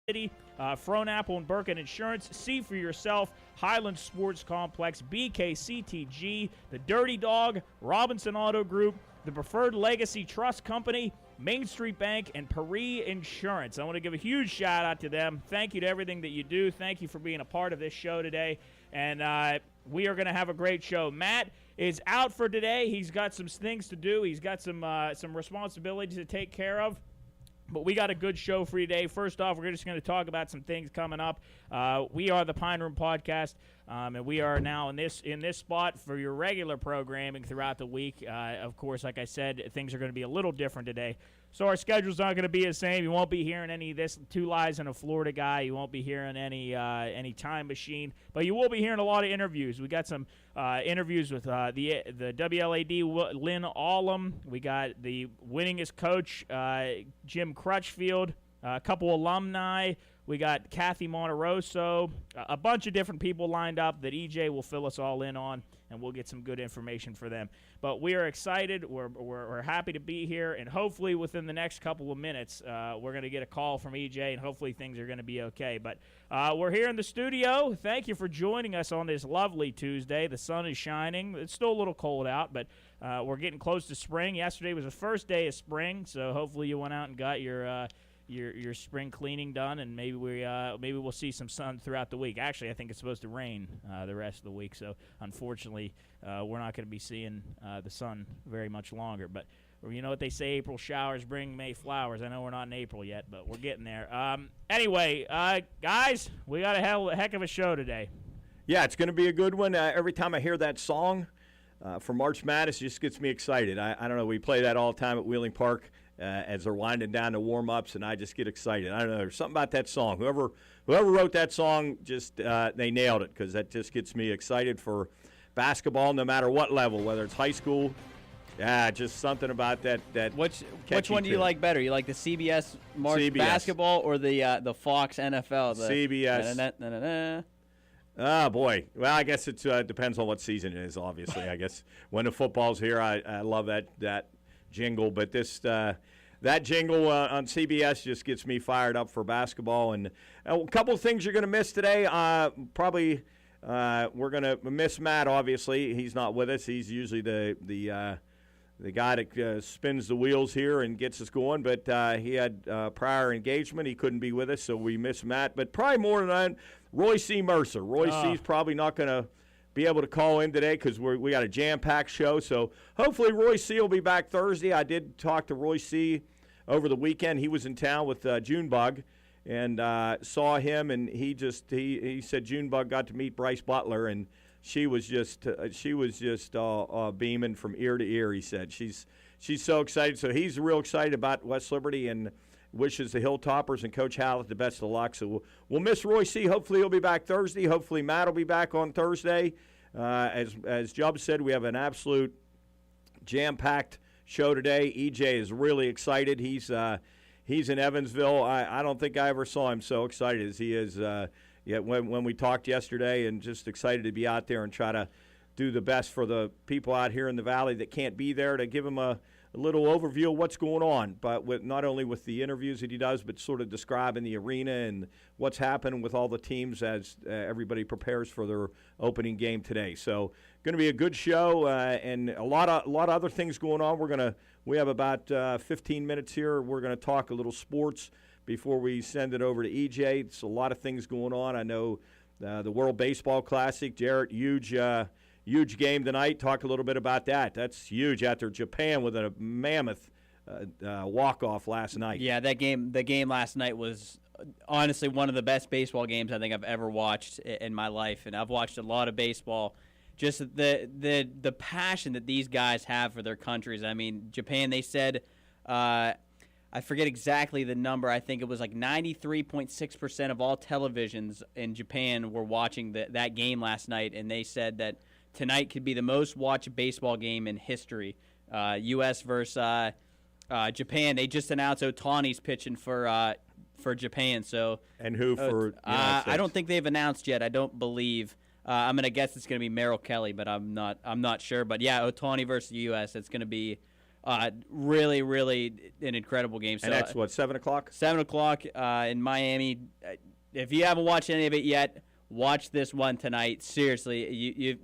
City, Fronapple and Burkett Insurance. See for yourself. Highland Sports Complex, BKCTG, the Dirty Dog, Robinson Auto Group, the Preferred Legacy Trust Company, Main Street Bank, and Paris Insurance. I want to give a huge shout out to them. Thank you to everything that you do. Thank you for being a part of this show today. And we are going to have a great show. Matt is out for today. He's got some things to do. He's got some responsibilities to take care of. But we got a good show for you today. First off, we're just going to talk about some things coming up. We are the Pine Room Podcast, and we are now in this spot for your regular programming throughout the week. Of course, like I said, things are going to be a little different today. So our schedule's not going to be the same. You won't be hearing any of this Two Lies and a Florida Guy. You won't be hearing any Time Machine. But you will be hearing a lot of interviews. We got some interviews with the WLAD Lynn Allum. We got the winningest coach, Jim Crutchfield, a couple alumni. We got Kathy Monterosso, a bunch of different people lined up that EJ will fill us all in on, and we'll get some good information for them. But we are excited. We're happy to be here, and hopefully within the next couple of minutes, we're going to get a call from EJ, and hopefully things are going to be okay. But we're here in the studio. Thank you for joining us on this lovely Tuesday. The sun is shining. It's still a little cold out, but we're getting close to spring. Yesterday was the first day of spring, so hopefully you went out and got your spring cleaning done, and maybe we'll see some sun throughout the week. Actually, I think it's supposed to rain the rest of the week, so unfortunately we're not going to be seeing the sun very much longer. But you know what they say, April showers bring May flowers. I know we're not in April yet, but we're getting there. Anyway, guys, we got a heck of a show today. Yeah, it's going to be a good one. Every time I hear that song for March Madness, it just gets me excited. I don't know, we play that all the time at Wheeling Park as they're winding down the warm-ups, and I just get excited. I don't know, there's something about that song. Whoever wrote that song, just they nailed it, because that just gets me excited for basketball, no matter what level, whether it's high school. Yeah, just something about that. Which one do you like better? You like the CBS March basketball or the Fox NFL? CBS. Oh, boy. Well, I guess it depends on what season it is, obviously. I guess when the football's here, I love that jingle. But that jingle on CBS just gets me fired up for basketball. And a couple of things you're going to miss today. Probably we're going to miss Matt, obviously. He's not with us. He's usually the guy that spins the wheels here and gets us going. But he had prior engagement. He couldn't be with us, so we miss Matt. But probably more than that, Roy C. Mercer. Roy C's probably not going to be able to call in today because we got a jam-packed show. So hopefully Roy C. will be back Thursday. I did talk to Roy C. over the weekend. He was in town with Junebug and saw him, and he said Junebug got to meet Bryce Butler, and she was just beaming from ear to ear. He said she's so excited. So he's real excited about West Liberty and wishes the Hilltoppers and Coach Hallett the best of luck. So we'll miss Roy C. Hopefully he'll be back Thursday. Hopefully Matt will be back on Thursday. As Jubb said, we have an absolute jam-packed show today. EJ is really excited. He's in Evansville. I don't think I ever saw him so excited as he is when we talked yesterday, and just excited to be out there and try to do the best for the people out here in the Valley that can't be there, to give them a little overview of what's going on, but not only with the interviews that he does, but sort of describing the arena and what's happening with all the teams as everybody prepares for their opening game today. So going to be a good show and a lot of other things going on. We have about 15 minutes here. We're going to talk a little sports before we send it over to EJ. It's a lot of things going on. I know the World Baseball Classic, Jarrett, huge game tonight. Talk a little bit about that. That's huge after Japan with a mammoth walk-off last night. Yeah, the game last night was honestly one of the best baseball games I think I've ever watched in my life, and I've watched a lot of baseball. Just the passion that these guys have for their countries. I mean, Japan, they said, I forget exactly the number. I think it was like 93.6% of all televisions in Japan were watching that game last night, and they said that tonight could be the most watched baseball game in history. U.S. versus Japan. They just announced Ohtani's pitching for Japan. So and who for? I don't think they've announced yet. I don't believe. I'm gonna guess it's gonna be Merrill Kelly, but I'm not sure. But yeah, Ohtani versus the U.S. It's gonna be Really, really an incredible game. So, and that's what, 7 o'clock? 7 o'clock in Miami. If you haven't watched any of it yet, watch this one tonight. Seriously,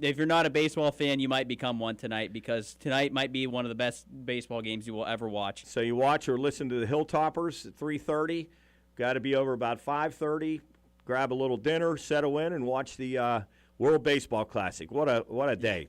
if you're not a baseball fan, you might become one tonight, because tonight might be one of the best baseball games you will ever watch. So you watch or listen to the Hilltoppers at 3:30. Got to be over about 5:30. Grab a little dinner, settle in, and watch the World Baseball Classic. What a day!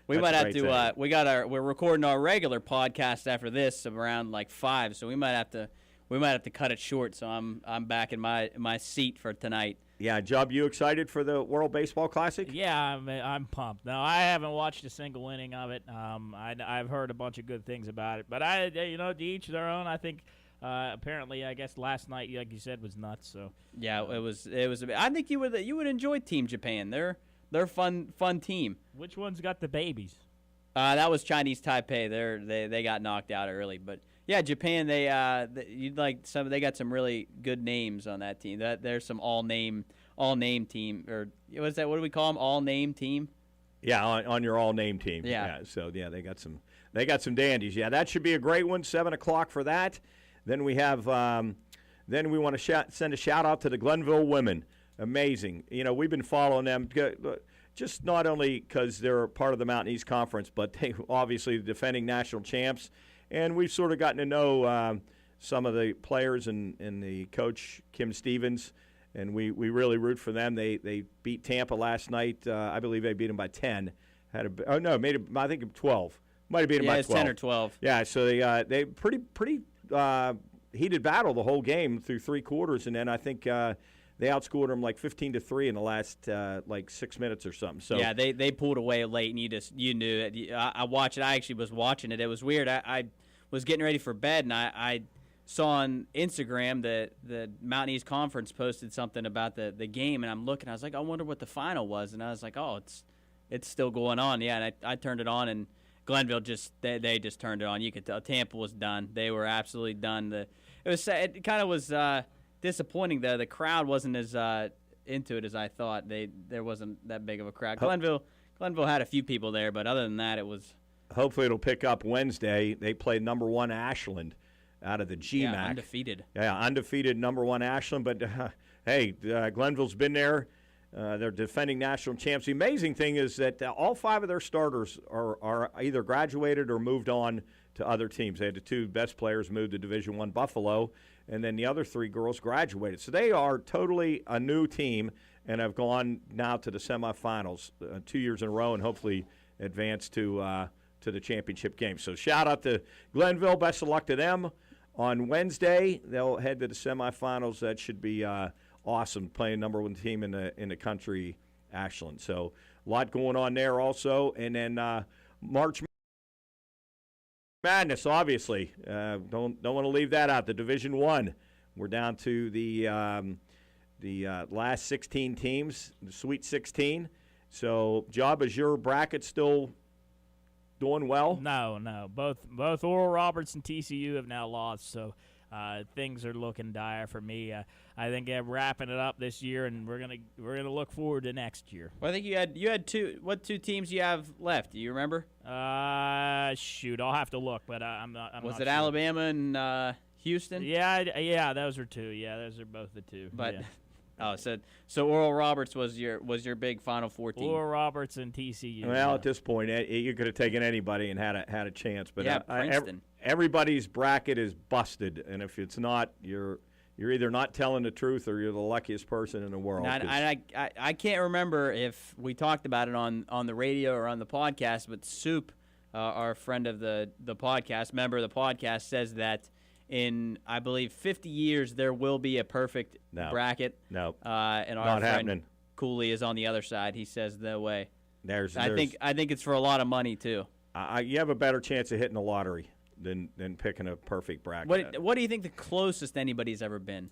We might have to. We're recording our regular podcast after this around like 5, so we might have to cut it short. So I'm back in my seat for tonight. Yeah, Job, you excited for the World Baseball Classic? Yeah, I'm pumped. No, I haven't watched a single inning of it. I've heard a bunch of good things about it, but to each their own. I think apparently, I guess last night, like you said, was nuts. So yeah, it was. I think you would enjoy Team Japan. They're fun team. Which one's got the babies? That was Chinese Taipei. They got knocked out early, but. Yeah, Japan. They got some really good names on that team. There's some all name team, or what's that? What do we call them? All name team. Yeah, on your all name team. Yeah. So yeah, they got some dandies. Yeah, that should be a great one. 7 o'clock for that. Then we have. Then we want to send a shout out to the Glenville women. Amazing. We've been following them. Just not only because they're part of the Mountain East Conference, but they obviously the defending national champs. And we've sort of gotten to know some of the players and the coach, Kim Stevens, and we really root for them. They beat Tampa last night. I believe they beat them by 10. Made it, I think 12. Might have beat them by 12. 10 or 12. Yeah, so they pretty heated battle the whole game through 3 quarters, and then I think they outscored them like 15-3 in the last like 6 minutes or something. So yeah, they pulled away late, and you knew it. I watched it. I actually was watching it. It was weird. I was getting ready for bed, and I saw on Instagram that the Mountain East Conference posted something about the game, and I'm looking. I was like, I wonder what the final was, and I was like, oh, it's still going on. Yeah, and I turned it on, and Glenville they just turned it on. You could tell Tampa was done. They were absolutely done. It kind of was disappointing though. The crowd wasn't as into it as I thought. There wasn't that big of a crowd. Glenville had a few people there, but other than that, it was. Hopefully it'll pick up Wednesday. They play number 1 Ashland out of the GMAC. Yeah, undefeated. Yeah, undefeated number 1 Ashland. But, hey, Glenville's been there. They're defending national champs. The amazing thing is that all 5 of their starters are either graduated or moved on to other teams. They had the 2 best players move to Division I Buffalo, and then the other 3 girls graduated. So they are totally a new team and have gone now to the semifinals 2 years in a row and hopefully advance to the championship game. So shout out to Glenville. Best of luck to them. On Wednesday, they'll head to the semifinals. That should be awesome, playing number 1 team in the country, Ashland. So a lot going on there also. And then March Madness, obviously. Don't want to leave that out. The Division I. We're down to the last 16 teams, the Sweet 16. So, Job, is your bracket still doing well? No. Both Oral Roberts and TCU have now lost, so things are looking dire for me. I think I'm wrapping it up this year, and we're gonna look forward to next year. Well, I think you had 2. What 2 teams you have left? Do you remember? Shoot, I'll have to look, but I'm not. Was not it sure. Alabama and Houston? Yeah, those are 2. Yeah, those are both the 2. But. Yeah. Oh, so Oral Roberts was your big Final Four team. Oral Roberts and TCU. Well, at this point, you could have taken anybody and had a chance. But yeah, Princeton. Everybody's bracket is busted, and if it's not, you're either not telling the truth or you're the luckiest person in the world. I can't remember if we talked about it on the radio or on the podcast, but Soup, our friend of the podcast, member of the podcast, says that in, I believe, 50 years, there will be a perfect bracket. No, and our not friend happening. Cooley is on the other side. He says no way. I think it's for a lot of money too. You have a better chance of hitting the lottery than picking a perfect bracket. What do you think the closest anybody's ever been?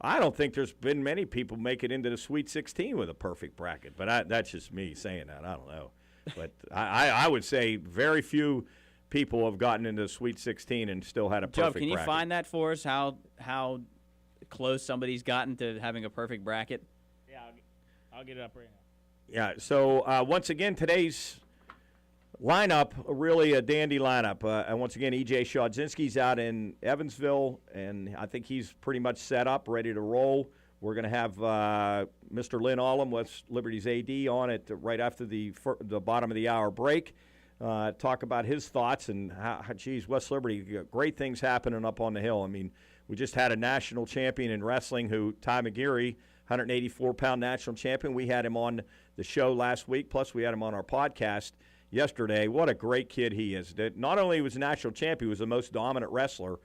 I don't think there's been many people make it into the Sweet 16 with a perfect bracket, but that's just me saying that. I don't know, but I would say very few people have gotten into the Sweet 16 and still had a perfect bracket. Joe, can you find that for us? How close somebody's gotten to having a perfect bracket? Yeah, I'll get it up right now. Yeah. So once again, today's lineup, really a dandy lineup. And once again, E.J. Shadzinski's out in Evansville, and I think he's pretty much set up, ready to roll. We're going to have Mr. Lynn Allum, West Liberty's AD, on it right after the bottom of the hour break. Talk about his thoughts and how, geez, West Liberty, great things happening up on the hill. I mean, we just had a national champion in wrestling Ty McGeary, 184-pound national champion. We had him on the show last week, plus we had him on our podcast yesterday. What a great kid he is. Not only was a national champion, he was the most dominant wrestler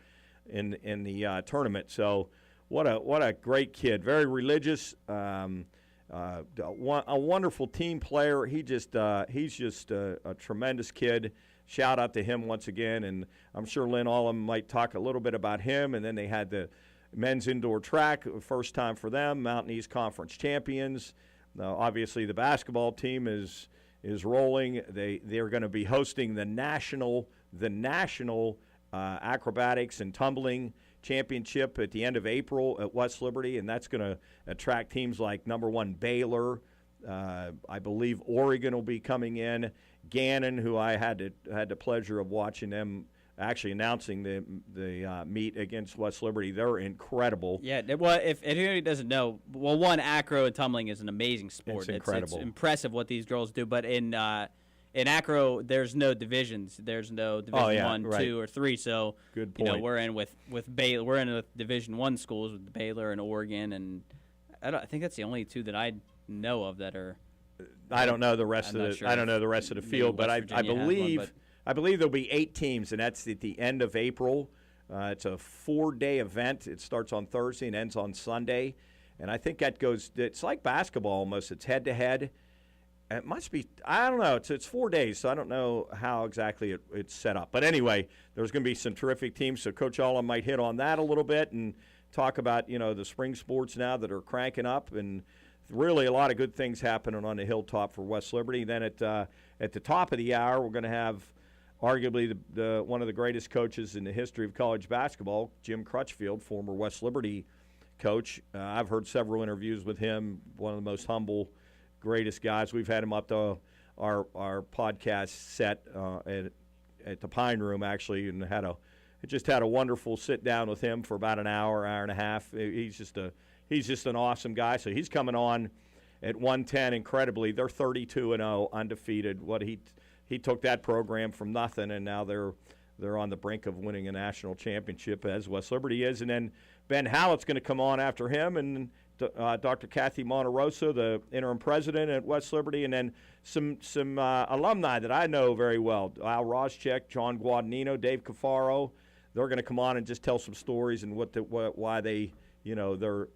in the tournament. So what a great kid. Very religious, a wonderful team player. He's just a tremendous kid. Shout out to him once again, and I'm sure Lynn Allum might talk a little bit about him. And then they had the men's indoor track, first time for them, Mountain East Conference champions. Now, obviously, the basketball team is rolling. They're going to be hosting the national acrobatics and tumbling championship at the end of April at West Liberty, and that's going to attract teams like number 1 Baylor. I believe Oregon will be coming in. Gannon, who I had the pleasure of watching them actually announcing the meet against West Liberty. They're incredible. Yeah, well, if anybody doesn't know, well, one, acro and tumbling is an amazing sport. It's incredible. It's impressive what these girls do, but in acro, there's no divisions. There's no Division 1, right. 2, or 3. So good point. We're in with Baylor. We're in with Division 1 schools with Baylor and Oregon, and I think that's the only 2 that I know of that are. I don't know the rest of the. Sure I don't know the rest of the field, but I believe there'll be 8 teams, and that's at the end of April. It's a 4-day event. It starts on Thursday and ends on Sunday, and I think that goes. It's like basketball almost. It's head to head. It must be. I don't know. It's 4 days, so I don't know how exactly it's set up. But anyway, there's going to be some terrific teams. So Coach Allum might hit on that a little bit and talk about the spring sports now that are cranking up, and really a lot of good things happening on the hilltop for West Liberty. Then at the top of the hour, we're going to have arguably the one of the greatest coaches in the history of college basketball, Jim Crutchfield, former West Liberty coach. I've heard several interviews with him. One of the most humble, greatest guys. We've had him up to our podcast set at the Pine Room actually, and had a wonderful sit down with him for about an hour and a half. He's just an awesome guy. So he's coming on at 110. Incredibly, they're 32-0, undefeated. He took that program from nothing, and now they're on the brink of winning a national championship, as West Liberty is. And then Ben Hallett's going to come on after him, and Dr. Kathy Monterosa, the interim president at West Liberty, and then some alumni that I know very well: Al Roschek, John Guadagnino, Dave Cafaro. They're going to come on and just tell some stories and why they, their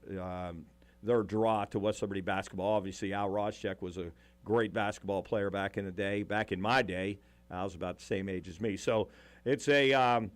draw to West Liberty basketball. Obviously, Al Roschek was a great basketball player back in the day. Back in my day, Al's about the same age as me. So it's a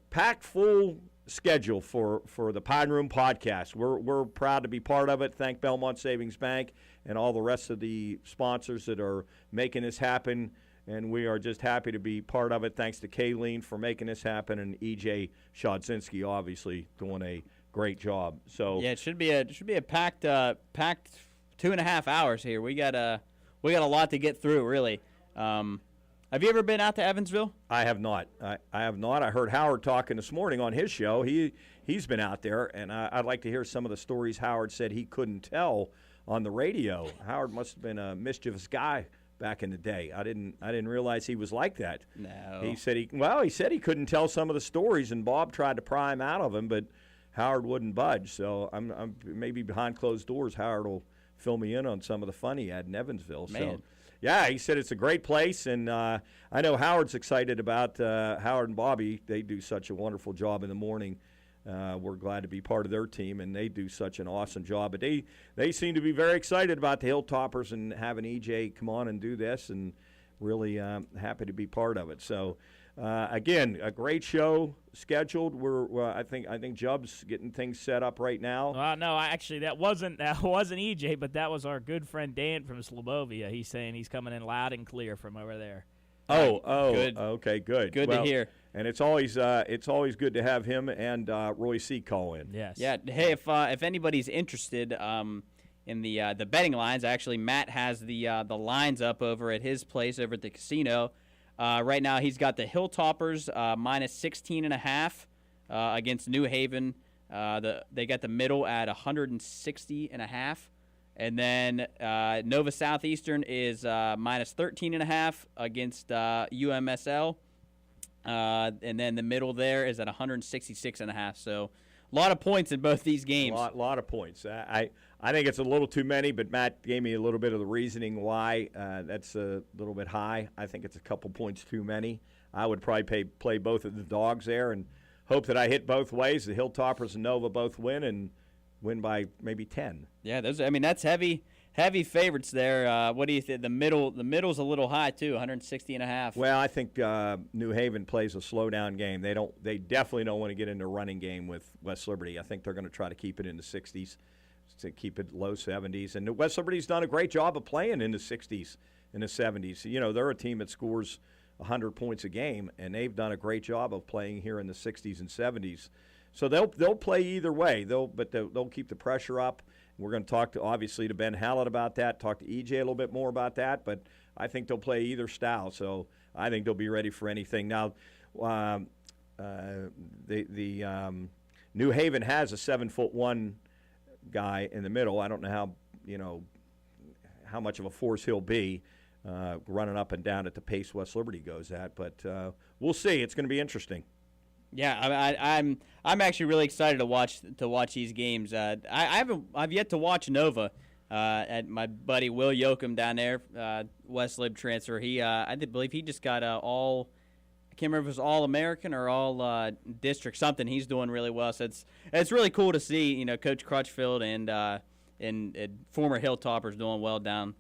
packed full schedule for the Pine Room podcast. We're proud to be part of it. Thank Belmont Savings Bank and all the rest of the sponsors that are making this happen. And we are just happy to be part of it. Thanks to Kayleen for making this happen, and E.J. Shadzinski obviously doing a great job. So yeah, it should be a packed 2.5 hours here. We got a lot to get through, really. Have you ever been out to Evansville? I have not. I have not. I heard Howard talking this morning on his show. He's been out there, and I'd like to hear some of the stories Howard said he couldn't tell on the radio. Howard must have been a mischievous guy back in the day. I didn't realize he was like that. No. He said he couldn't tell some of the stories, and Bob tried to pry him out of him, but Howard wouldn't budge. So I'm maybe behind closed doors, Howard will fill me in on some of the fun he had in Evansville. Man. So yeah, he said it's a great place, and I know Howard's excited about Howard and Bobby. They do such a wonderful job in the morning. We're glad to be part of their team, and they do such an awesome job. But they seem to be very excited about the Hilltoppers and having EJ come on and do this, and really happy to be part of it. So again, a great show scheduled. I think Jub's getting things set up right now. No, actually that wasn't EJ, but that was our good friend Dan from Slobovia. He's saying he's coming in loud and clear from over there. Oh, good. Okay, good. Good to hear. And it's always good to have him and Roy C. call in. Yes. Yeah. Hey, if anybody's interested, in the betting lines. Actually, Matt has the lines up over at his place over at the casino. Right now, he's got the Hilltoppers minus 16.5 against New Haven. They got the middle at 160.5. And then Nova Southeastern is minus 13.5 against UMSL. And then the middle there is at 166.5. So a lot of points in both these games. A lot of points. I think it's a little too many, but Matt gave me a little bit of the reasoning why that's a little bit high. I think it's a couple points too many. I would probably play both of the dogs there and hope that I hit both ways. The Hilltoppers and Nova both win and win by maybe 10. Yeah, that's heavy favorites there. What do you think? The middle's a little high too, 160.5. Well, I think New Haven plays a slow-down game. They definitely don't want to get into a running game with West Liberty. I think they're going to try to keep it in the 60s, to keep it low 70s. And West Liberty's done a great job of playing in the 60s and the 70s. You know, they're a team that scores 100 points a game, and they've done a great job of playing here in the 60s and 70s. So they'll play either way. They'll keep the pressure up. We're going to talk to Ben Hallett about that, talk to EJ a little bit more about that, but I think they'll play either style. So I think they'll be ready for anything. Now, New Haven has a 7'1" guy in the middle. I don't know how much of a force he'll be running up and down at the pace West Liberty goes at, but we'll see. It's going to be interesting. Yeah, I'm actually really excited to watch these games. I've yet to watch Nova. At my buddy Will Yoakum down there, West Lib transfer. I believe he just got all. I can't remember if it was all American or all district something. He's doing really well. So it's really cool to see Coach Crutchfield and former Hilltoppers doing well down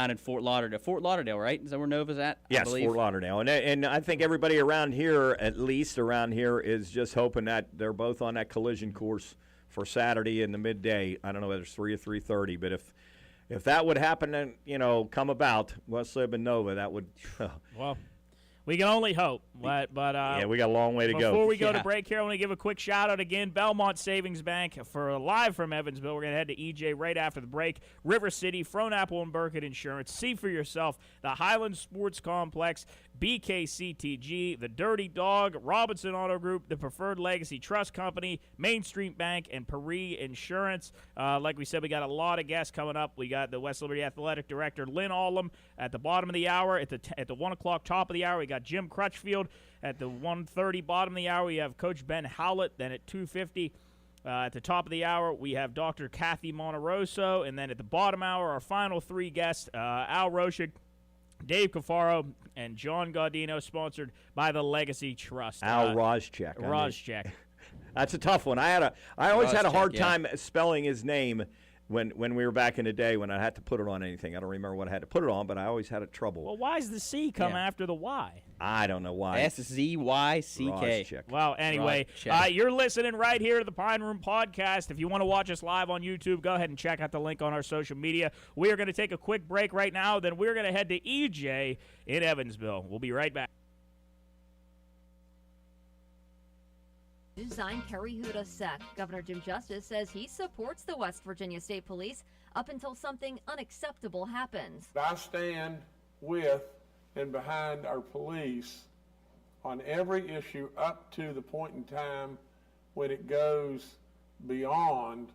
in Fort Lauderdale. Fort Lauderdale, right? Is that where Nova's at? Yes, Fort Lauderdale. And I think everybody around here, at least around here, is just hoping that they're both on that collision course for Saturday in the midday. I don't know whether it's 3 or 3:30, but if that would happen and, come about, West Lib and Nova, that would well, we can only hope. But yeah, we got a long way to go. Before we go to break here, I want to give a quick shout-out again, Belmont Savings Bank, for live from Evansville. We're going to head to EJ right after the break. River City, Frohnapple and Burkett Insurance. See for yourself the Highland Sports Complex, BKCTG, the Dirty Dog, Robinson Auto Group, the Preferred Legacy Trust Company, Main Street Bank, and Paris Insurance. Like we said, we got a lot of guests coming up. We got the West Liberty Athletic Director, Lynn Allum, at the bottom of the hour. At the 1 o'clock top of the hour, we got Jim Crutchfield. At the 1:30 bottom of the hour, we have Coach Ben Howlett. Then at 2:50 at the top of the hour, we have Dr. Kathy Monteroso. And then at the bottom hour, our final three guests, Al Roshik, Dave Cafaro, and John Gaudino, sponsored by the Legacy Trust. Al Rozchek. Rozchek. That's a tough one. I always had a hard time spelling his name when we were back in the day when I had to put it on anything. I don't remember what I had to put it on, but I always had a trouble. Well, why does the C come after the Y? I don't know why. SZYCK. Rozchek. Well, anyway, you're listening right here to the Pine Room Podcast. If you want to watch us live on YouTube, go ahead and check out the link on our social media. We are going to take a quick break right now. Then we're going to head to EJ in Evansville. We'll be right back. Design Kerry Hudasek. Governor Jim Justice says he supports the West Virginia State Police up until something unacceptable happens. I stand with and behind our police on every issue up to the point in time when it goes beyond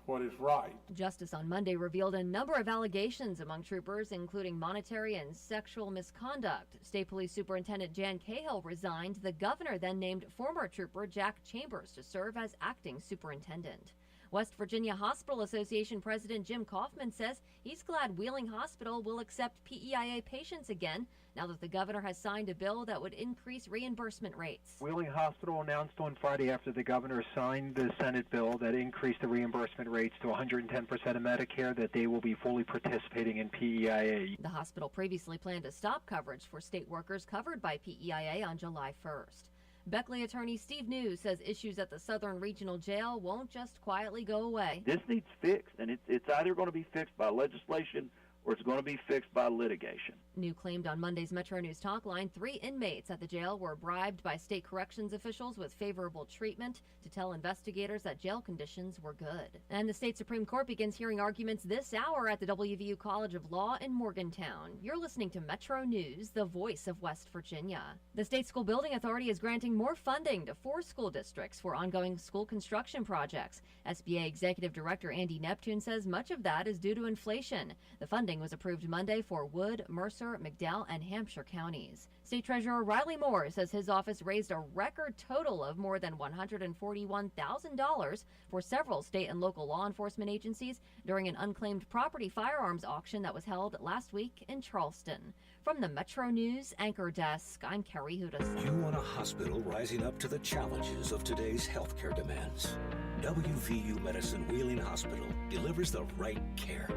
what is right. Justice on Monday revealed a number of allegations among troopers, including monetary and sexual misconduct. State Police Superintendent Jan Cahill resigned. The governor then named former trooper Jack Chambers to serve as acting superintendent. West Virginia Hospital Association President Jim Kaufman says he's glad Wheeling Hospital will accept PEIA patients again now that the governor has signed a bill that would increase reimbursement rates. Wheeling Hospital announced on Friday after the governor signed the Senate bill that increased the reimbursement rates to 110% of Medicare that they will be fully participating in PEIA. The hospital previously planned to stop coverage for state workers covered by PEIA on July 1st. Beckley attorney Steve New says issues at the Southern Regional Jail won't just quietly go away. This needs fixed, and it's either going to be fixed by legislation or it's going to be fixed by litigation. New claimed on Monday's Metro News Talk Line 3 inmates at the jail were bribed by state corrections officials with favorable treatment to tell investigators that jail conditions were good. And the state Supreme Court begins hearing arguments this hour at the WVU College of Law in Morgantown. You're listening to Metro News, the voice of West Virginia. The State School Building Authority is granting more funding to 4 school districts for ongoing school construction projects. SBA Executive Director Andy Neptune says much of that is due to inflation. The funding was approved Monday for Wood, Mercer, McDowell, and Hampshire counties. State Treasurer Riley Moore says his office raised a record total of more than $141,000 for several state and local law enforcement agencies during an unclaimed property firearms auction that was held last week in Charleston. From the Metro News Anchor Desk, I'm Carrie Hudis. You want a hospital rising up to the challenges of today's healthcare demands. WVU Medicine Wheeling Hospital delivers the right care,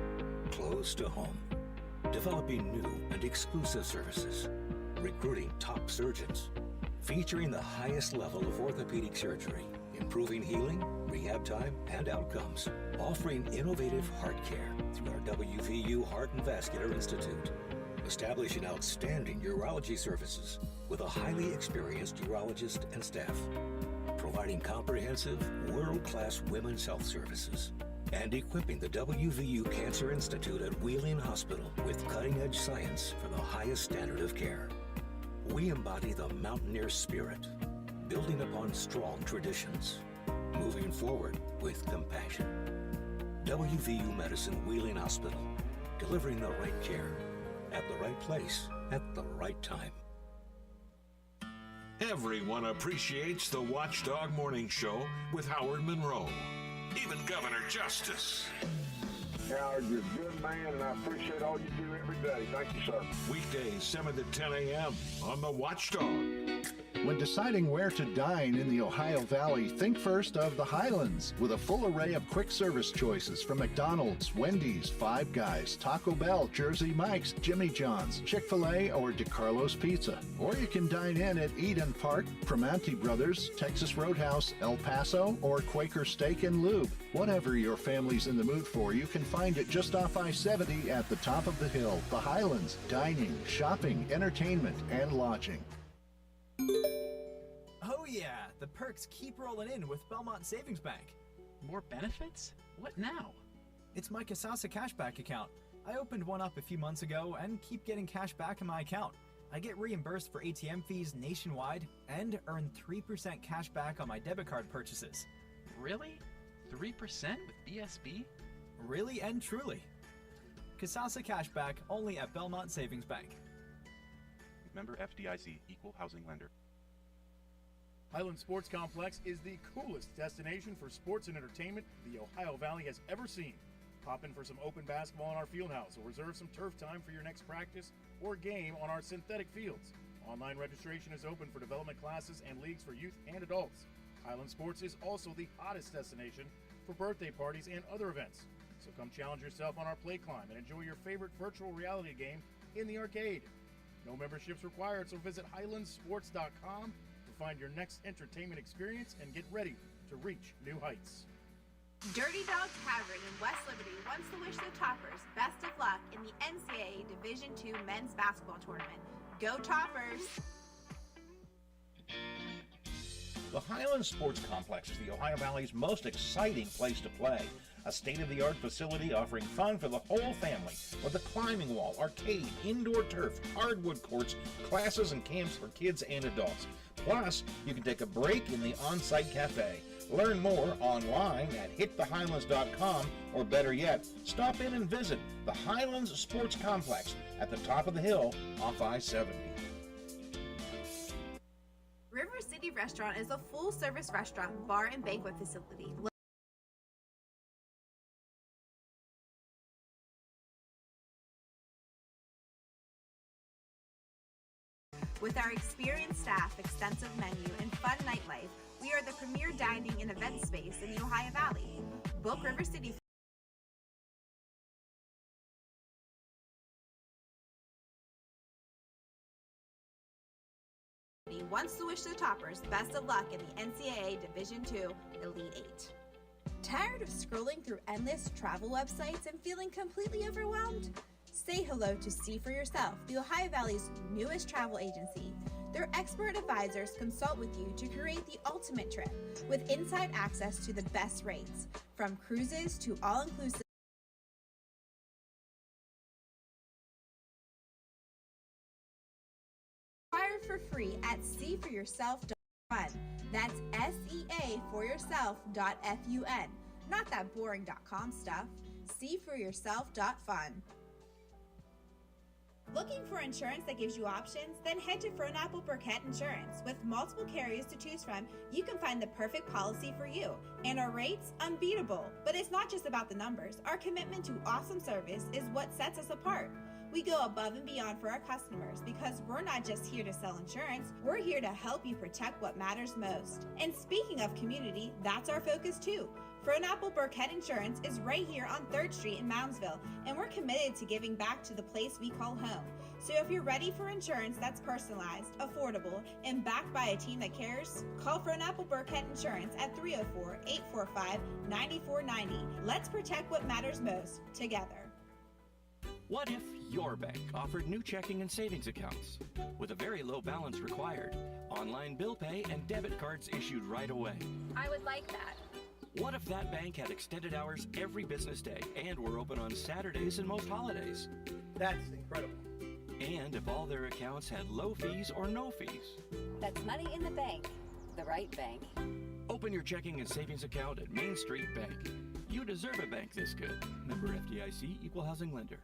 close to home. Developing new and exclusive services, recruiting top surgeons, featuring the highest level of orthopedic surgery, improving healing, rehab time, and outcomes, offering innovative heart care through our WVU Heart and Vascular Institute, establishing outstanding urology services with a highly experienced urologist and staff, providing comprehensive, world-class women's health services, and equipping the WVU Cancer Institute at Wheeling Hospital with cutting-edge science for the highest standard of care. We embody the mountaineer spirit, building upon strong traditions, moving forward with compassion. WVU Medicine Wheeling Hospital, delivering the right care at the right place at the right time. Everyone appreciates the Watchdog Morning Show with Howard Monroe. Even Governor Justice. Howard, you're a good man, and I appreciate all you do every day. Thank you, sir. Weekdays 7 to 10 a.m. on the Watchdog. When deciding where to dine in the Ohio Valley, think first of the Highlands, with a full array of quick service choices from McDonald's, Wendy's, Five Guys, Taco Bell, Jersey Mike's, Jimmy John's, Chick-fil-A, or DeCarlo's Pizza. Or you can dine in at Eden Park, Primanti Brothers, Texas Roadhouse, El Paso, or Quaker Steak and Lube. Whatever your family's in the mood for, you can find it just off I-70 at the top of the hill. The Highlands, dining, shopping, entertainment, and lodging. Oh yeah, the perks keep rolling in with Belmont Savings Bank. More benefits? What now? It's my Kasasa Cashback account. I opened one up a few months ago and keep getting cash back in my account. I get reimbursed for ATM fees nationwide and earn 3% cash back on my debit card purchases. Really? 3% with BSB? Really and truly. Kasasa Cashback only at Belmont Savings Bank. Member FDIC, Equal Housing Lender. Highland Sports Complex is the coolest destination for sports and entertainment the Ohio Valley has ever seen. Pop in for some open basketball in our field house or reserve some turf time for your next practice or game on our synthetic fields. Online registration is open for development classes and leagues for youth and adults. Highland Sports is also the hottest destination for birthday parties and other events. So come challenge yourself on our play climb and enjoy your favorite virtual reality game in the arcade. No memberships required, so visit highlandsports.com to find your next entertainment experience and get ready to reach new heights. Dirty Dog Tavern in West Liberty wants to wish the Toppers best of luck in the NCAA Division II men's basketball tournament. Go Toppers! The Highland Sports Complex is the Ohio Valley's most exciting place to play. A state-of-the-art facility offering fun for the whole family with a climbing wall, arcade, indoor turf, hardwood courts, classes and camps for kids and adults. Plus, you can take a break in the on-site cafe. Learn more online at hitthehighlands.com, or better yet, stop in and visit the Highlands Sports Complex at the top of the hill off I-70. River City Restaurant is a full-service restaurant, bar, and banquet facility. With our experienced staff, extensive menu, and fun nightlife, we are the premier dining and event space in the Ohio Valley. Book River City. Wants to wish the Toppers best of luck in the NCAA Division II Elite 8. Tired of scrolling through endless travel websites and feeling completely overwhelmed? Say hello to See for Yourself, the Ohio Valley's newest travel agency. Their expert advisors consult with you to create the ultimate trip with inside access to the best rates, from cruises to all-inclusive. Inquire for free at seaforyourself.fun. That's SEA for yourself.fun. Not that boring .com stuff. seaforyourself.fun. Looking for insurance that gives you options? Then head to Fronapple Burkett Insurance. With multiple carriers to choose from, you can find the perfect policy for you. And our rates? Unbeatable. But it's not just about the numbers. Our commitment to awesome service is what sets us apart. We go above and beyond for our customers because we're not just here to sell insurance, we're here to help you protect what matters most. And speaking of community, that's our focus too. Fronapple Burkett Insurance is right here on 3rd Street in Moundsville, and we're committed to giving back to the place we call home. So if you're ready for insurance that's personalized, affordable, and backed by a team that cares, call Fronapple Burkett Insurance at 304-845-9490. Let's protect what matters most together. What if your bank offered new checking and savings accounts with a very low balance required, online bill pay, and debit cards issued right away? I would like that. What if that bank had extended hours every business day and were open on Saturdays and most holidays? That's incredible. And if all their accounts had low fees or no fees? That's money in the bank. The right bank. Open your checking and savings account at Main Street Bank. You deserve a bank this good. Member FDIC, Equal Housing Lender.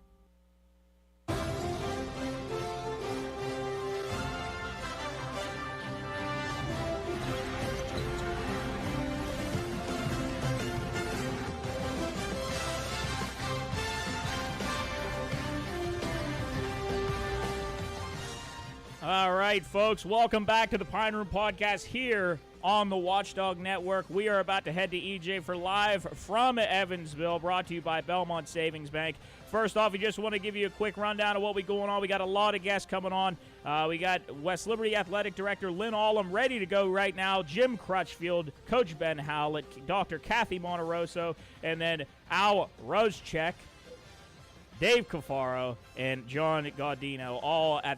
All right, folks, welcome back to the Pine Room Podcast here on the Watchdog Network. We are about to head to EJ for live from Evansville, brought to you by Belmont Savings Bank. First off, we just want to give you a quick rundown of what we going on. We got a lot of guests coming on. We got West Liberty Athletic Director Lynn Allum ready to go right now, Jim Crutchfield, Coach Ben Howlett, Dr. Kathy Monteroso, and then Al Rosecheck, Dave Cafaro, and John Gaudino, all at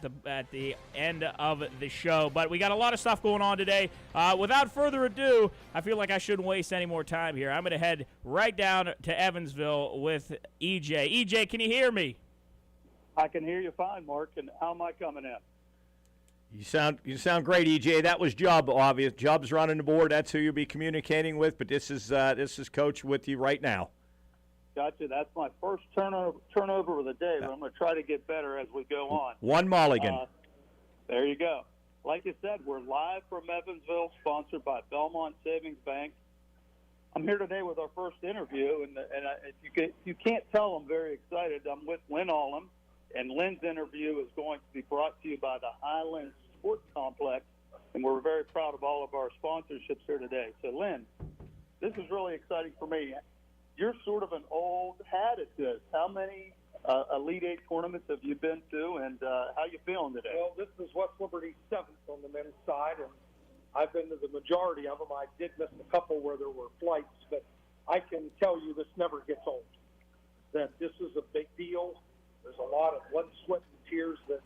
the end of the show. But we got a lot of stuff going on today. Without further ado, I feel like I shouldn't waste any more time here. I'm going to head right down to Evansville with EJ. EJ, can you hear me? I can hear you fine, Mark. And how am I coming in? You sound great, EJ. That was Jubb, obvious. Jubb's running the board. That's who you'll be communicating with. But this is Coach with you right now. Gotcha. That's my first turnover of the day, but I'm going to try to get better as we go on. One mulligan. There you go. Like I said, we're live from Evansville, sponsored by Belmont Savings Bank. I'm here today with our first interview, and if you can't tell, I'm very excited. I'm with Lynn Allum, and Lynn's interview is going to be brought to you by the Highlands Sports Complex, and we're very proud of all of our sponsorships here today. So, Lynn, this is really exciting for me. You're sort of an old hat at this. How many Elite Eight tournaments have you been to, and how you feeling today? Well, this is West Liberty's 7th on the men's side, and I've been to the majority of them. I did miss a couple where there were flights, but I can tell you this never gets old, that this is a big deal. There's a lot of blood, sweat, and tears that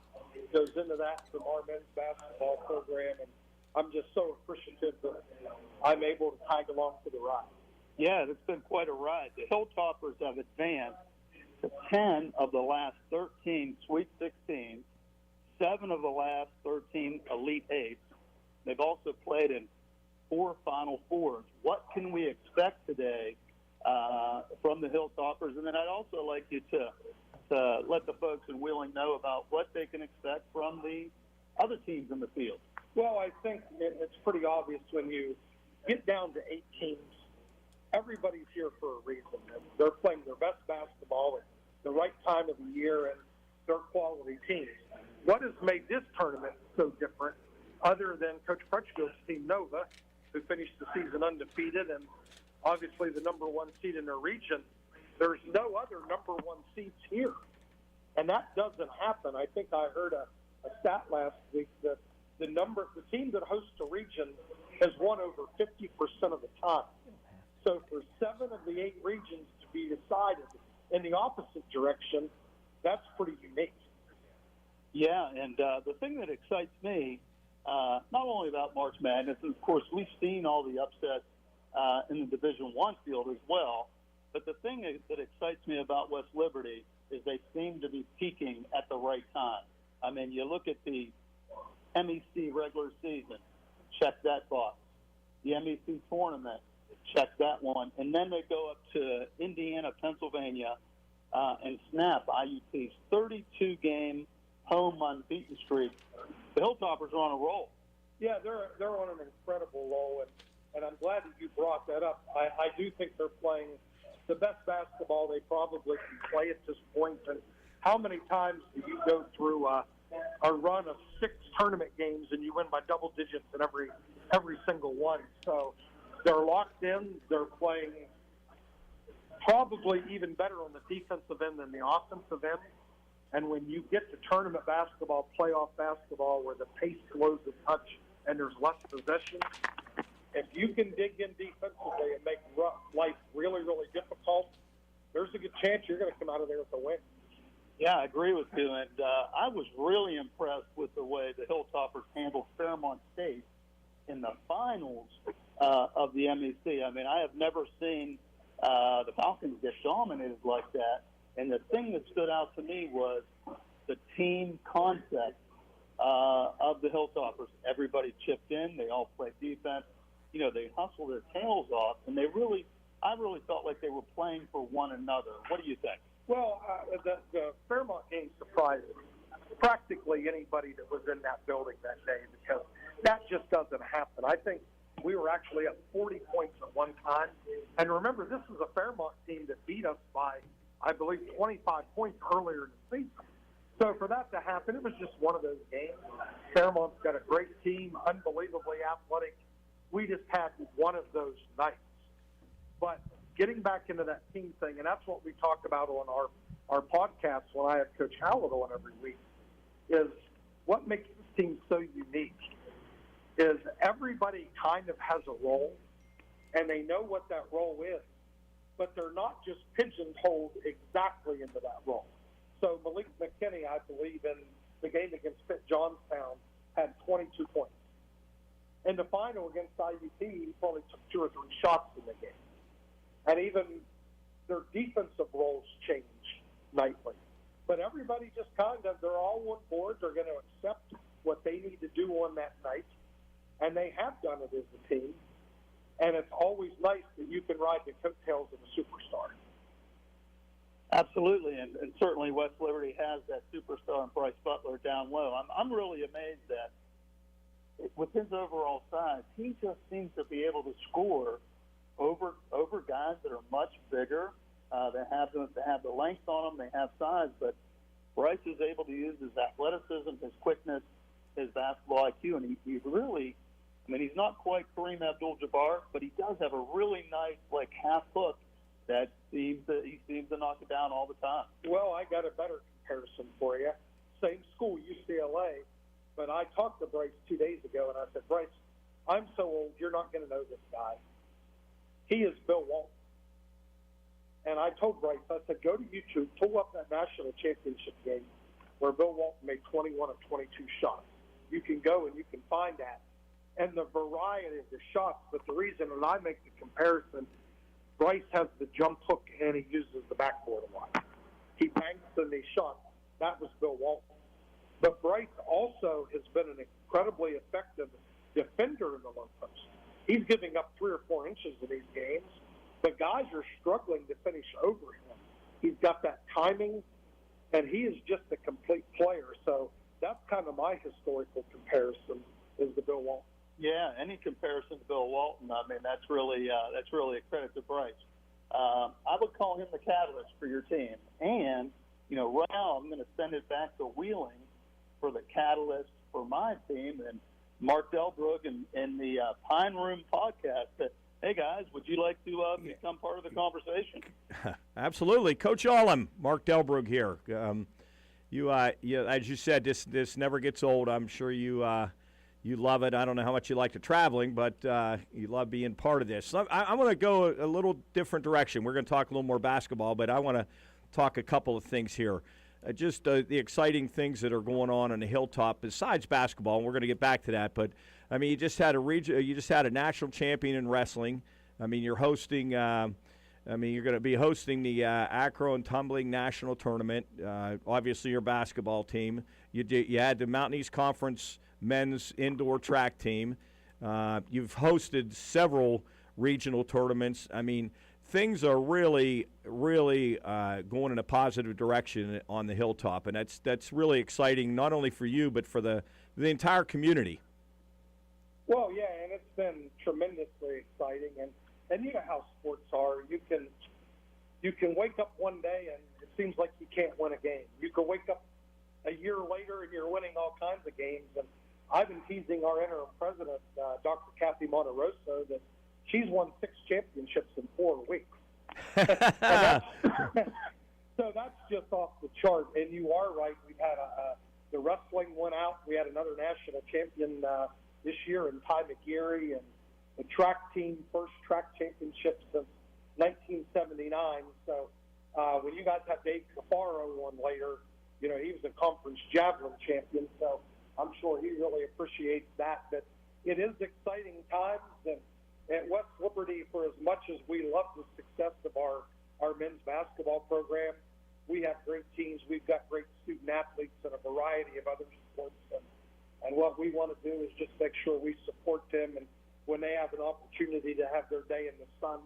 goes into that from our men's basketball program, and I'm just so appreciative that I'm able to tag along for the ride. Yeah, it's been quite a ride. The Hilltoppers have advanced to 10 of the last 13 Sweet 16s, 7 of the last 13 Elite Eights. They've also played in 4 Final Fours. What can we expect today from the Hilltoppers? And then I'd also like you to let the folks in Wheeling know about what they can expect from the other teams in the field. Well, I think it's pretty obvious when you get down to 8 teams, everybody's here for a reason. They're playing their best basketball at the right time of the year, and they're quality teams. What has made this tournament so different, other than Coach Crutchfield's team, Nova, who finished the season undefeated and obviously the number 1 seed in their region, there's no other number 1 seeds here. And that doesn't happen. I think I heard a stat last week that the team that hosts a region has won over 50% of the time. So for 7 of the 8 regions to be decided in the opposite direction, that's pretty unique. Yeah, and the thing that excites me, not only about March Madness, and of course we've seen all the upsets in the Division I field as well, but the thing that excites me about West Liberty is they seem to be peaking at the right time. I mean, you look at the MEC regular season, check that box. The MEC tournament, check that one. And then they go up to Indiana, Pennsylvania, and snap IUP's 32-game home unbeaten streak. The Hilltoppers are on a roll. Yeah, they're on an incredible roll, and I'm glad that you brought that up. I do think they're playing the best basketball they probably can play at this point. And how many times do you go through a run of 6 tournament games and you win by double digits in every single one? So they're locked in. They're playing probably even better on the defensive end than the offensive end. And when you get to tournament basketball, playoff basketball, where the pace slows a touch and there's less possession, if you can dig in defensively and make life really, really difficult, there's a good chance you're going to come out of there with a win. Yeah, I agree with you. And I was really impressed with the way the Hilltoppers handled Fairmont State in the finals of the MEC. I mean, I have never seen the Falcons get dominated like that. And the thing that stood out to me was the team concept of the Hilltoppers. Everybody chipped in. They all played defense. You know, they hustled their tails off, and I really felt like they were playing for one another. What do you think? Well, the Fairmont game surprised practically anybody that was in that building that day, because that just doesn't happen. I think we were actually up 40 points at one time. And remember, this is a Fairmont team that beat us by, I believe, 25 points earlier in the season. So for that to happen, it was just one of those games. Fairmont's got a great team, unbelievably athletic. We just had one of those nights. But getting back into that team thing, and that's what we talk about on our podcast when I have Coach Howlett on every week, is what makes this team so unique is everybody kind of has a role, and they know what that role is, but they're not just pigeonholed exactly into that role. So Malik McKinney, I believe, in the game against Pitt Johnstown, had 22 points. In the final against IUP, he probably took 2 or 3 shots in the game. And even their defensive roles change nightly. But everybody just kind of, they're all on board. They're going to accept what they need to do on that night. And they have done it as a team. And it's always nice that you can ride the coattails of a superstar. Absolutely, and certainly West Liberty has that superstar in Bryce Butler down low. I'm really amazed that with his overall size, he just seems to be able to score over guys that are much bigger. They have the length on them, they have size, but Bryce is able to use his athleticism, his quickness, his basketball IQ, and he really, I mean, he's not quite Kareem Abdul-Jabbar, but he does have a really nice half hook that he seems to knock it down all the time. Well, I got a better comparison for you. Same school, UCLA, but I talked to Bryce 2 days ago, and I said, Bryce, I'm so old, you're not going to know this guy. He is Bill Walton. And I told Bryce, I said, go to YouTube, pull up that national championship game where Bill Walton made 21 of 22 shots. You can go and you can find that. And the variety of the shots, but the reason that I make the comparison, Bryce has the jump hook and he uses the backboard a lot. He banks in these shots. That was Bill Walton. But Bryce also has been an incredibly effective defender in the low post. He's giving up 3 or 4 inches in these games. The guys are struggling to finish over him. He's got that timing, and he is just a complete player. So that's kind of my historical comparison is to Bill Walton. Yeah, any comparison to Bill Walton, I mean, that's really a credit to Bryce. I would call him the catalyst for your team. And, right now I'm going to send it back to Wheeling for the catalyst for my team and Mark Delbrug in the Pine Room podcast. Hey, guys, would you like to become part of the conversation? Absolutely. Coach Allum, Mark Delbrug here. You, as you said, this never gets old. I'm sure you love it. I don't know how much you like to traveling, but you love being part of this. So I want to go a little different direction. We're going to talk a little more basketball, but I want to talk a couple of things here. just the exciting things that are going on the Hilltop besides basketball, and we're going to get back to that. But I mean, you just had a national champion in wrestling. I mean, you're hosting. You're going to be hosting the acro and tumbling national tournament. Obviously, your basketball team. You had the Mountain East Conference men's indoor track team. You've hosted several regional tournaments. I mean, things are really, really going in a positive direction on the Hilltop, and that's really exciting, not only for you but for the entire community. Well, yeah, and it's been tremendously exciting, and you know how sports are. You can wake up one day and it seems like you can't win a game. You can wake up a year later and you're winning all kinds of games. And I've been teasing our interim president, Dr. Kathy Monterosso, that she's won 6 championships in 4 weeks. So that's just off the chart. And you are right. We've had the wrestling went out. We had another national champion this year in Ty McGeary, and the track team, first track championship since 1979. So when you guys have Dave Cafaro on later, you know, he was a conference javelin champion. So I'm sure he really appreciates that. But it is exciting times. And at West Liberty, for as much as we love the success of our men's basketball program, we have great teams. We've got great student athletes and a variety of other sports. And what we want to do is just make sure we support them. And when they have an opportunity to have their day in the sun,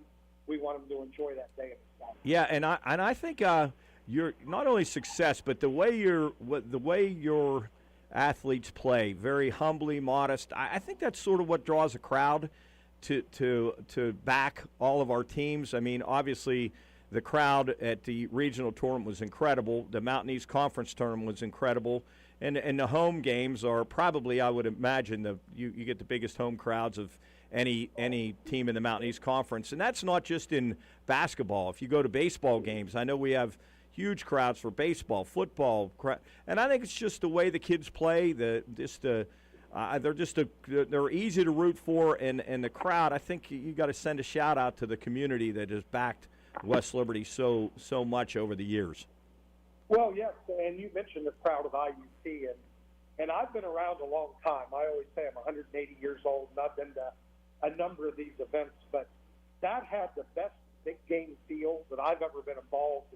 we want them to enjoy that day in the sun. Yeah, and I think you're not only success, but the way your athletes play, very humbly, modest. I think that's sort of what draws a crowd to back all of our teams. I mean, obviously, the crowd at the regional tournament was incredible. The Mountain East Conference tournament was incredible. And the home games are probably, I would imagine, you get the biggest home crowds of any team in the Mountain East Conference. And that's not just in basketball. If you go to baseball games, I know we have huge crowds for baseball, football. And I think it's just the way the kids play, they're easy to root for. And the crowd, I think you got to send a shout out to the community that has backed West Liberty so much over the years. Well, yes, and you mentioned the crowd of IUT, and I've been around a long time. I always say I'm 180 years old, and I've been to a number of these events, but that had the best big game feel that I've ever been involved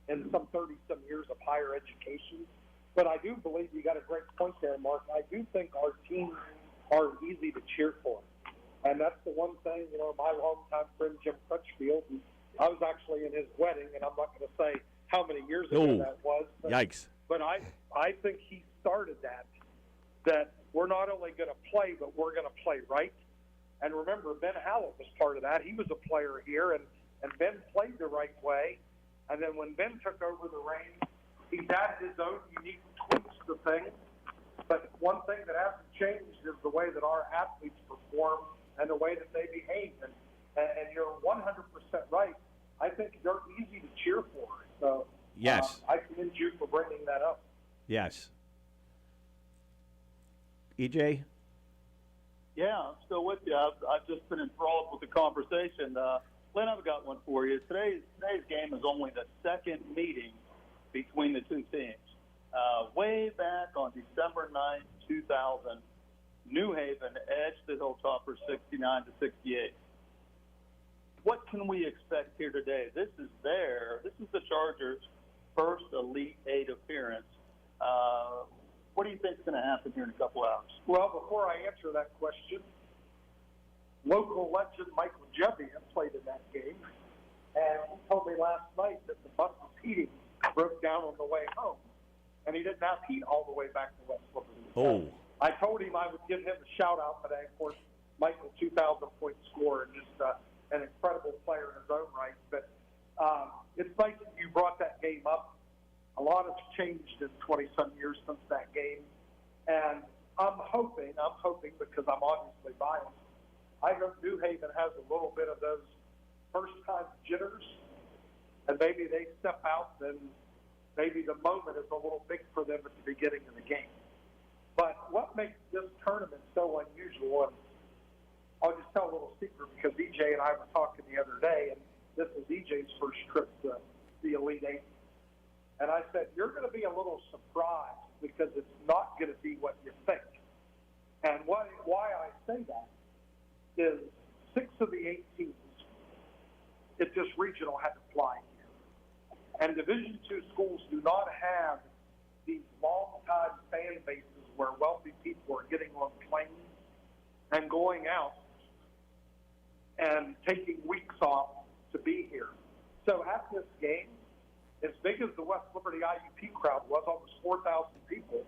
in some 30-some years of higher education. But I do believe you got a great point there, Mark. I do think our teams are easy to cheer for, and that's the one thing, you know, my longtime friend Jim Crutchfield, and I was actually in his wedding, and I'm not going to say how many years ago that was. But, yikes. But I think he started that we're not only going to play, but we're going to play right. And remember, Ben Hallett was part of that. He was a player here, and Ben played the right way. And then when Ben took over the reins, he's added his own unique tweaks to things. But one thing that hasn't changed is the way that our athletes perform and the way that they behave. And you're 100% right. I think they're easy to cheer for. So yes, I commend you for bringing that up. Yes. EJ? Yeah, I'm still with you. I've just been enthralled with the conversation. Glenn, I've got one for you. Today's game is only the second meeting between the two teams. Way back on December 9th, 2000, New Haven edged the Hilltoppers 69-68. What can we expect here today? This is the Chargers' first Elite Eight appearance. What do you think is going to happen here in a couple hours? Well, before I answer that question, local legend Michael Jevian played in that game, and he told me last night that the bus's heating broke down on the way home, and he didn't have heat all the way back to West Liberty. Oh. I told him I would give him a shout-out today. Of course, Michael, 2,000-point scorer, and just an incredible player in his own right. But it's nice that you brought that game up. A lot has changed in 20-some years since that game. And I'm hoping because I'm obviously biased, I hope New Haven has a little bit of those first-time jitters, and maybe they step out and maybe the moment is a little big for them at the beginning of the game. But what makes this tournament so unusual, and I'll just tell a little secret because EJ and I were talking the other day, and this is EJ's first trip to the Elite Eight. And I said, you're going to be a little surprised because it's not going to be what you think. And why I say that is 6 of the 8 teams at this regional had to fly here. And Division II schools do not have these long-time fan bases where wealthy people are getting on planes and going out and taking weeks off to be here. So at this game, as big as the West Liberty IUP crowd was, almost 4,000 people,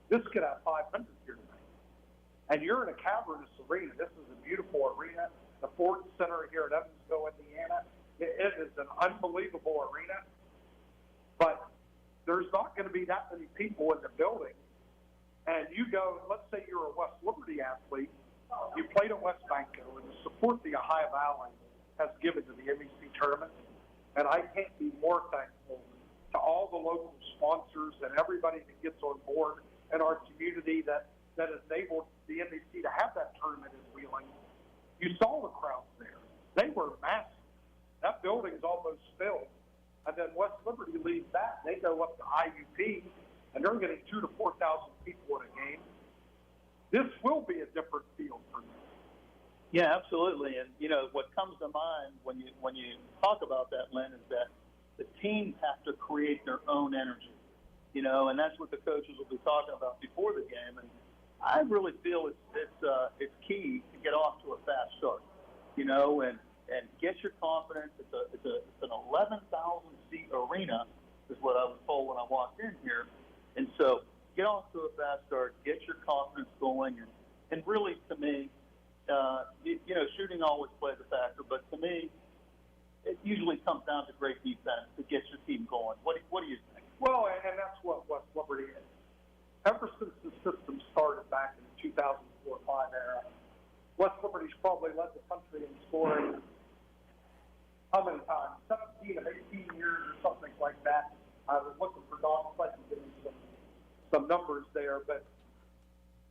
this could have 500 here tonight. And you're in a cavernous arena. This is a beautiful arena. The Ford Center here in Evansville, Indiana. It is an unbelievable arena. But there's not going to be that many people in the building. And you go, let's say you're a West Liberty athlete. You played at West Banco, and the support the Ohio Valley has given to the MEC tournament. And I can't be more thankful to all the local sponsors and everybody that gets on board in our community that enabled the MEC to have that tournament in Wheeling. You saw the crowds there. They were massive. That building's almost filled. And then West Liberty leaves that. They go up to IUP, and they're getting 2,000 to 4,000 people in a game. This will be a different field for them. Yeah, absolutely. And, you know, what comes to mind when you talk about that, Lynn, is that the teams have to create their own energy, you know, and that's what the coaches will be talking about before the game. And I really feel it's key to get off to a fast start, you know, and get your confidence. It's an 11,000-seat arena is what I was told when I walked in here. And so get off to a fast start, get your confidence going. And really, to me, you know, shooting always plays a factor, but to me, it usually comes down to great defense to get your team going. What do you think? Well, and that's what West Liberty is. Ever since the system started back in the 2004-05 era, West Liberty's probably led the country in scoring how many times? 17 of 18 years or something like that. I was looking for Don Fletcher giving some numbers there, but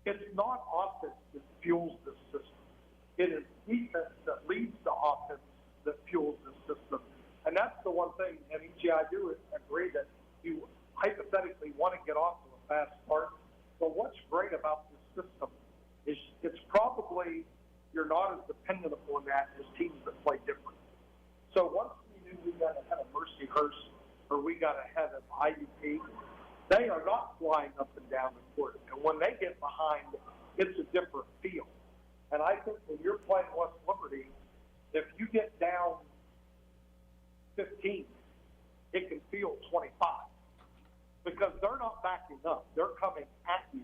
it's not offense that fuels the system. It is defense that leads the offense that fuels the system. And that's the one thing, and I do agree that you hypothetically want to get off to a fast start. But what's great about this system is it's probably, you're not as dependent upon that as teams that play different. So once we knew we got ahead of Mercyhurst or we got ahead of IUP, they are not flying up and down the court. And when they get behind, it's a different feel. And I think when you're playing West Liberty, if you get down 15, it can feel 25 because they're not backing up. They're coming at you.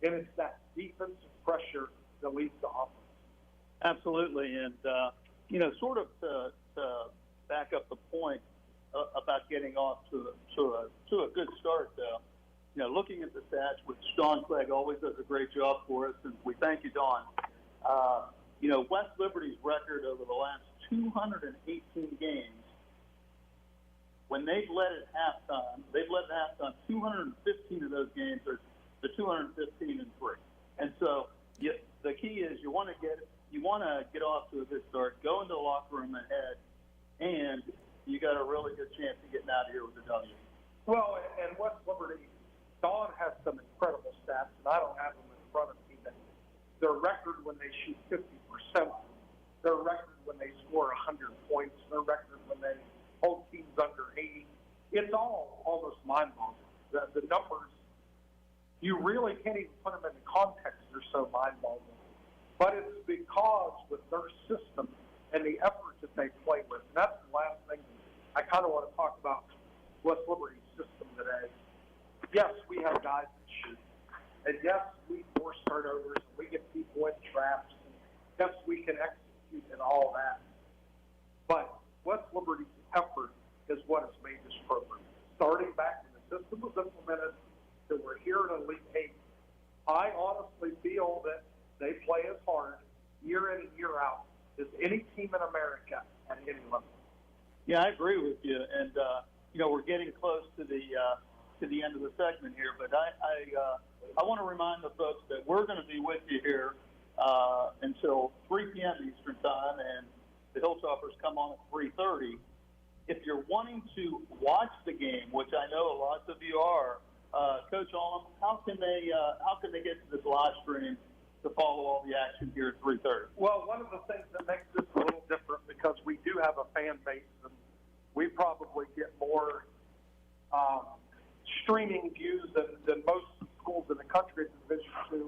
And it's that defensive pressure that leads to offense. Absolutely. And, you know, sort of to back up the point about getting off to a good start, you know, looking at the stats, which Don Clegg always does a great job for us, and we thank you, Don. You know, West Liberty's record over the last 218 games, when they've led at halftime, 215 of those games are the 215-3. And so the key is you want to get off to a good start, go into the locker room ahead, and you got a really good chance of getting out of here with a W. Well, and West Liberty, Don has some incredible stats, and I don't have them in front of me. Their record when they shoot 50%, their record when they score 100 points, their record when they hold teams under 80. It's all almost mind-boggling. The numbers, you really can't even put them into context. They're so mind-boggling. But it's because with their system and the effort that they play with. And that's the last thing I kind of want to talk about West Liberty's system today. Yes, we have guys that shoot. And yes, we force turnovers, and we get people in traps. And yes, we can execute and all that. But West Liberty's effort is what has made this program. Starting back when the system was implemented, that we're here in Elite 8, I honestly feel that they play as hard year in and year out as any team in America at any level. Yeah, I agree with you. And, you know, we're getting close to the end of the segment here, but I want to remind the folks that we're going to be with you here until 3 p.m. Eastern Time, and the Hilltoppers come on at 3:30. if you're wanting to watch the game, which I know lots of you are, Coach Allum, how can they get to this live stream to follow all the action here at 3:30? Well, one of the things that makes this a little different, because we do have a fan base, and we probably get more streaming views than most schools in the country at Division II.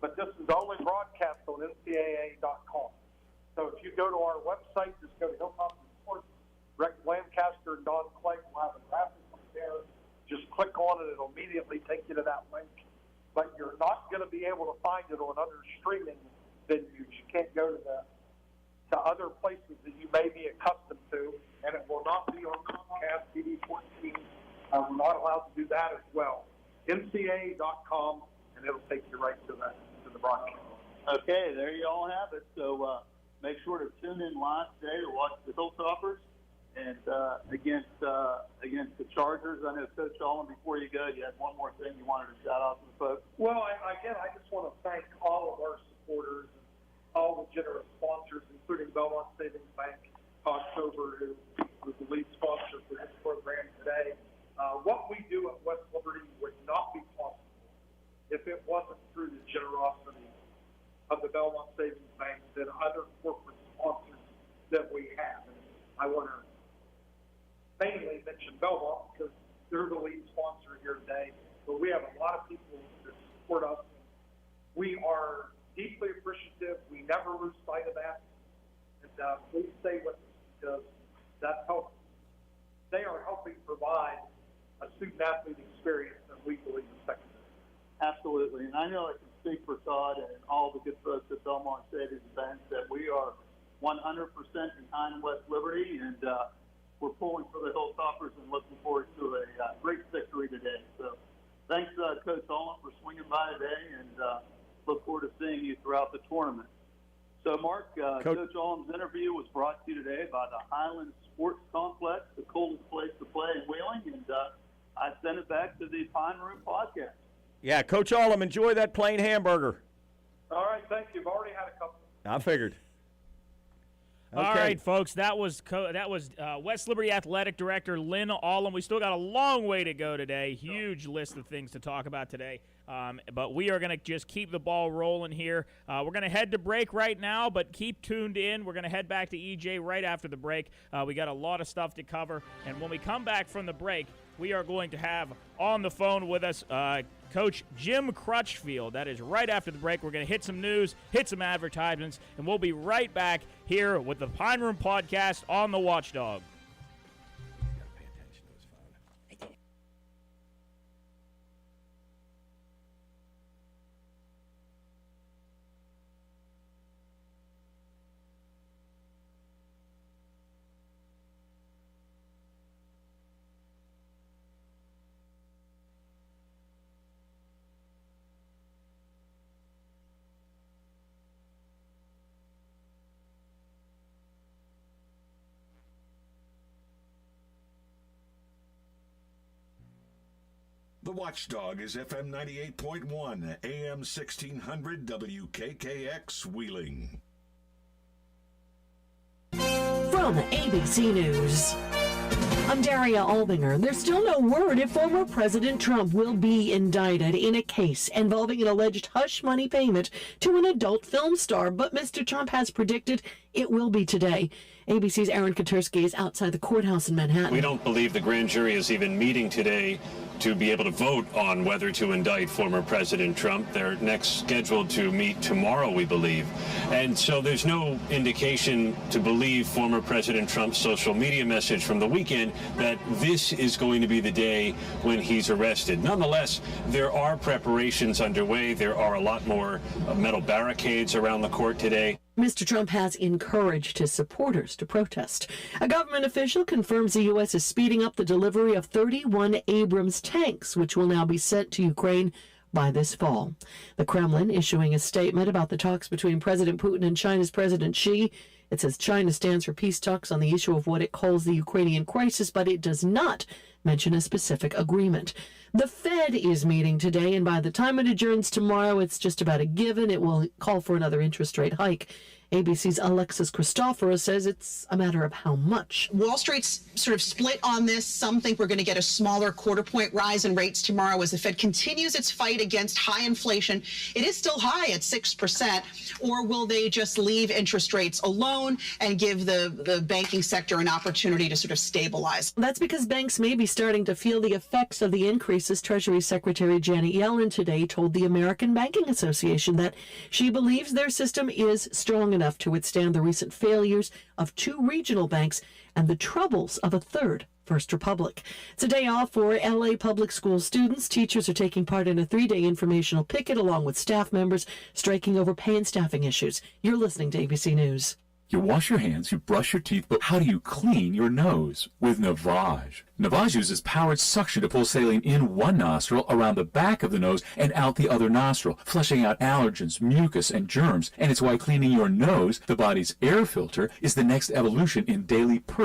But this is only broadcast on NCAA.com. So if you go to our website, just go to Hilltop Sports, Rex Lancaster and Don Clay will have a graphic up there. Just click on it; it'll immediately take you to that link. But you're not going to be able to find it on other streaming venues. You can't go to other places that you may be accustomed to, and it will not be on Comcast TV 14. We're not allowed to do that as well. NCAA.com, and it'll take you right to the broadcast. Okay, there you all have it. So make sure to tune in live today to watch the Hilltoppers and against the Chargers. I know, Coach Allum, before you go, you had one more thing you wanted to shout out to the folks. Well, again, I just want to thank all of our supporters and all the generous sponsors, including Belmont Savings Bank, October, who was the lead sponsor for this program today. What we do at West Liberty would not be possible if it wasn't through the generosity of the Belmont Savings Bank and other corporate sponsors that we have. And I want to mainly mention Belmont because they're the lead sponsor here today, but we have a lot of people that support us. We are deeply appreciative. We never lose sight of that. And please stay with us because that helps. They are helping provide a student-athlete experience that we believe is secondary. Absolutely. And I know I can speak for Todd and all the good folks at Belmont Savings Bank that we are 100% behind West Liberty, and we're pulling for the Hilltoppers and looking forward to a great victory today. So thanks, Coach Allum, for swinging by today, and look forward to seeing you throughout the tournament. So, Mark, Coach Allum's interview was brought to you today by the Highland Sports Complex, the coldest place to play in Wheeling, and I send it back to the Pine Room Podcast. Yeah, Coach Allum, enjoy that plain hamburger. All right, thank you. I've already had a couple. I figured. Okay. All right, folks, that was West Liberty Athletic Director Lynn Allum. We still got a long way to go today. Huge list of things to talk about today. But we are going to just keep the ball rolling here. We're going to head to break right now, but keep tuned in. We're going to head back to EJ right after the break. We got a lot of stuff to cover. And when we come back from the break, we are going to have on the phone with us Coach Jim Crutchfield. That is right after the break. We're going to hit some news, hit some advertisements, and we'll be right back here with the Pine Room Podcast on the Watchdog. The Watchdog is FM 98.1, AM 1600, WKKX Wheeling. From ABC News, I'm Daria Albinger. There's still no word if former President Trump will be indicted in a case involving an alleged hush money payment to an adult film star, but Mr. Trump has predicted it will be today. ABC's Aaron Katersky is outside the courthouse in Manhattan. We don't believe the grand jury is even meeting today to be able to vote on whether to indict former President Trump. They're next scheduled to meet tomorrow, we believe. And so there's no indication to believe former President Trump's social media message from the weekend that this is going to be the day when he's arrested. Nonetheless, there are preparations underway. There are a lot more metal barricades around the court today. Mr. Trump has encouraged his supporters to protest. A government official confirms the U.S. is speeding up the delivery of 31 Abrams tanks, which will now be sent to Ukraine by this fall. The Kremlin issuing a statement about the talks between President Putin and China's President Xi It says China stands for peace talks on the issue of what it calls the Ukrainian crisis, but it does not mention a specific agreement. The Fed is meeting today, and by the time it adjourns tomorrow, it's just about a given. It will call for another interest rate hike. ABC's Alexis Christoforou says it's a matter of how much. Wall Street's sort of split on this. Some think we're going to get a smaller quarter-point rise in rates tomorrow as the Fed continues its fight against high inflation. It is still high at 6%. Or will they just leave interest rates alone and give the banking sector an opportunity to sort of stabilize? That's because banks may be starting to feel the effects of the increases. Treasury Secretary Janet Yellen today told the American Banking Association that she believes their system is strong enough to withstand the recent failures of 2 regional banks and the troubles of a third, First Republic. It's a day off for LA public school students. Teachers are taking part in a 3-day informational picket along with staff members striking over pay and staffing issues. You're listening to ABC News. You wash your hands, you brush your teeth, but how do you clean your nose? With Navage. Navage uses powered suction to pull saline in one nostril, around the back of the nose, and out the other nostril, flushing out allergens, mucus, and germs. And it's why cleaning your nose, the body's air filter, is the next evolution in daily